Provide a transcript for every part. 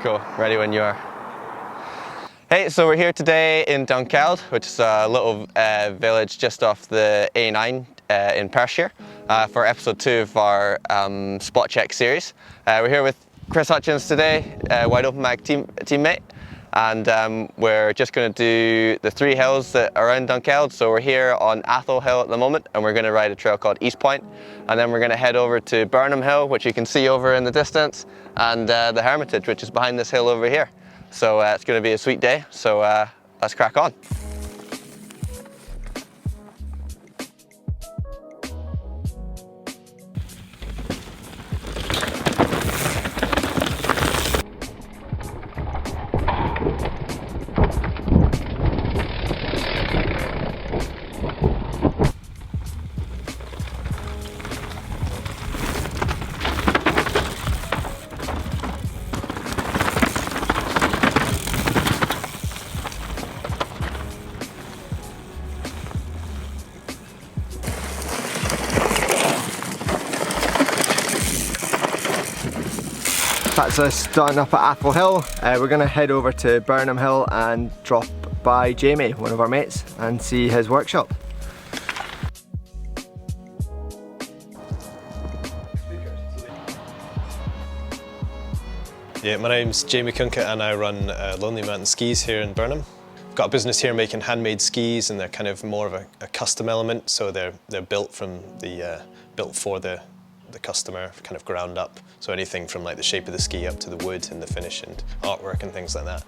Cool, ready when you are. Hey, so we're here today in Dunkeld, which is a little village just off the A9 in Perthshire, for episode 2 of our spot check series. We're here with Chris Hutchins today, Wide Open Mag teammate, and we're just going to do the 3 hills that are around Dunkeld. So we're here on Athol Hill at the moment, and we're going to ride a trail called East Point, and then we're going to head over to Burnham Hill, which you can see over in the distance, and the Hermitage, which is behind this hill over here. So it's going to be a sweet day, so let's crack on. That's us done up at Athol Hill. We're going to head over to Burnham Hill and drop by Jamie, one of our mates, and see his workshop. Yeah, my name's Jamie Kunkett and I run Lonely Mountain Skis here in Burnham. I've got a business here making handmade skis, and they're kind of more of a custom element, so they're built from built for the customer, kind of ground up. So anything from like the shape of the ski up to the wood and the finish and artwork and things like that.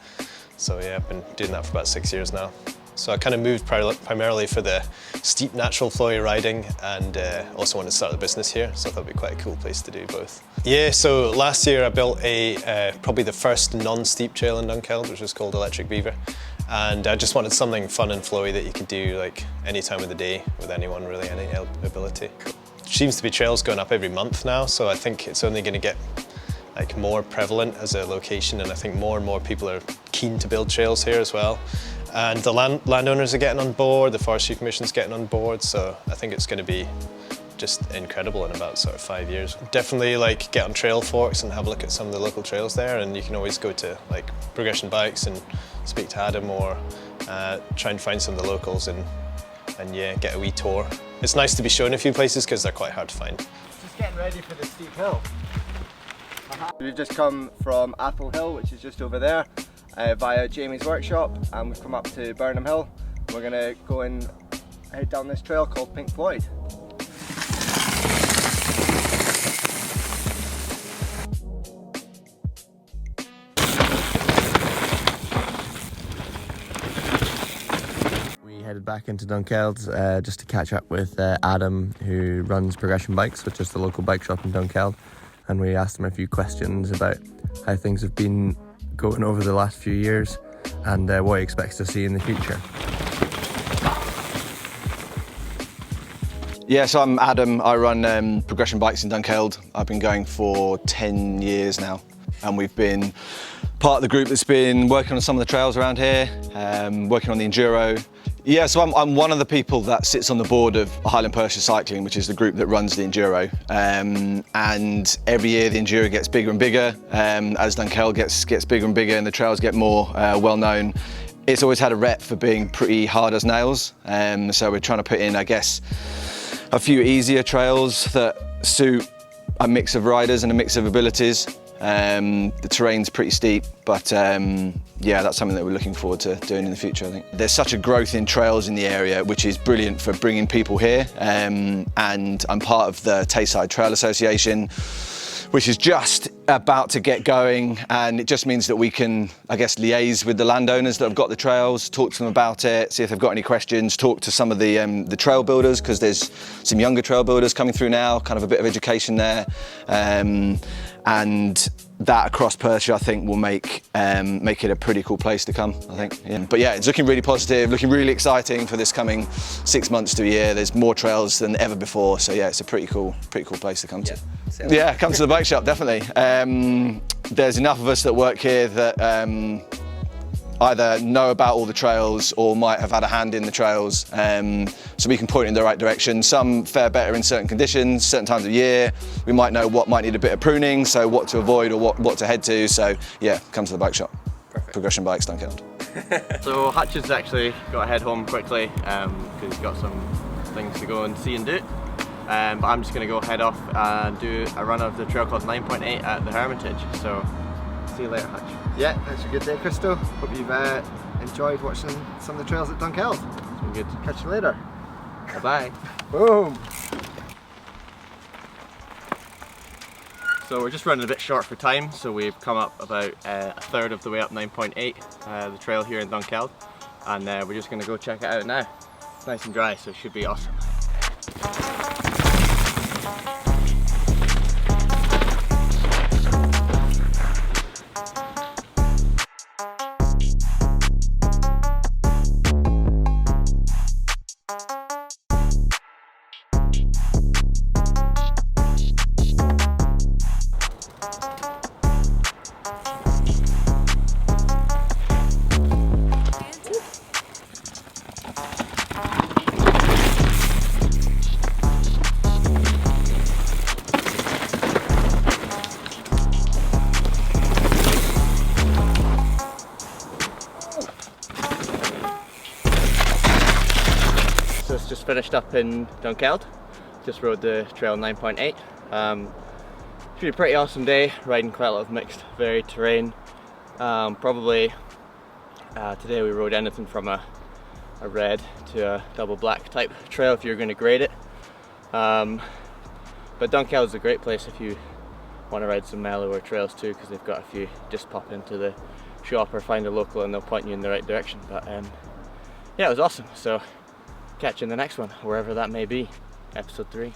So yeah, I've been doing that for about 6 years now. So I kind of moved primarily for the steep natural flowy riding, and also wanted to start the business here, so I thought it'd be quite a cool place to do both. Yeah, so last year I built probably the first non-steep trail in Dunkeld, which was called Electric Beaver. And I just wanted something fun and flowy that you could do like any time of the day with anyone, really, any ability. Seems to be trails going up every month now, so I think it's only going to get like more prevalent as a location, and I think more and more people are keen to build trails here as well. And the landowners are getting on board, the Forestry Commission's getting on board, so I think it's going to be just incredible in about sort of 5 years. Definitely like get on trail forks and have a look at some of the local trails there, and you can always go to like Progression Bikes and speak to Adam, or try and find some of the locals and yeah, get a wee tour. It's nice to be shown a few places because they're quite hard to find. Just getting ready for the steep hill. We've just come from Athol Hill, which is just over there, via Jamie's workshop, and we've come up to Burnham Hill. We're going to go and head down this trail called Pink Floyd. Headed back into Dunkeld just to catch up with Adam, who runs Progression Bikes, which is the local bike shop in Dunkeld, and we asked him a few questions about how things have been going over the last few years and what he expects to see in the future. Yeah, so I'm Adam. I run Progression Bikes in Dunkeld. I've been going for 10 years now, and we've been part of the group that's been working on some of the trails around here, working on the Enduro. Yeah, so I'm one of the people that sits on the board of Highland Perthshire Cycling, which is the group that runs the Enduro. And every year the Enduro gets bigger and bigger, as Dunkeld gets bigger and bigger and the trails get more well known. It's always had a rep for being pretty hard as nails, so we're trying to put in, I guess, a few easier trails that suit a mix of riders and a mix of abilities. The terrain's pretty steep, but yeah, that's something that we're looking forward to doing in the future, I think. There's such a growth in trails in the area, which is brilliant for bringing people here, and I'm part of the Tayside Trail Association, which is just about to get going, and it just means that we can, I guess, liaise with the landowners that have got the trails, talk to them about it, see if they've got any questions, talk to some of the trail builders, because there's some younger trail builders coming through now, kind of a bit of education there. And that across Perthshire, I think, will make it a pretty cool place to come, I think. Yeah. But yeah, it's looking really positive, looking really exciting for this coming 6 months to a year. There's more trails than ever before, so yeah, it's a pretty cool place to come to. Yeah, come to the bike shop, definitely. There's enough of us that work here that either know about all the trails or might have had a hand in the trails, so we can point in the right direction. Some fare better in certain conditions, certain times of year. We might know what might need a bit of pruning, so what to avoid or what to head to. So yeah, come to the bike shop. Perfect. Progression Bikes, Dunkeld. So Hutch has actually got to head home quickly because he's got some things to go and see and do. But I'm just going to go head off and do a run of the trail called 9.8 at the Hermitage. So see you later, Hutch. Yeah, that's a good day, Christo. Hope you've enjoyed watching some of the trails at Dunkeld. It's been good. Catch you later. Bye. Boom. So we're just running a bit short for time, so we've come up about a third of the way up 9.8, the trail here in Dunkeld, and we're just going to go check it out now. It's nice and dry, so it should be awesome. So it's just finished up in Dunkeld, just rode the trail 9.8. It's been a pretty awesome day, riding quite a lot of mixed varied terrain. Probably today we rode anything from a red to a double black type trail if you're going to grade it. But Dunkeld is a great place if you want to ride some mellower trails too, because they've got a few. Just pop into the shop or find a local and they'll point you in the right direction. But yeah, it was awesome. So catch you in the next one, wherever that may be, episode 3.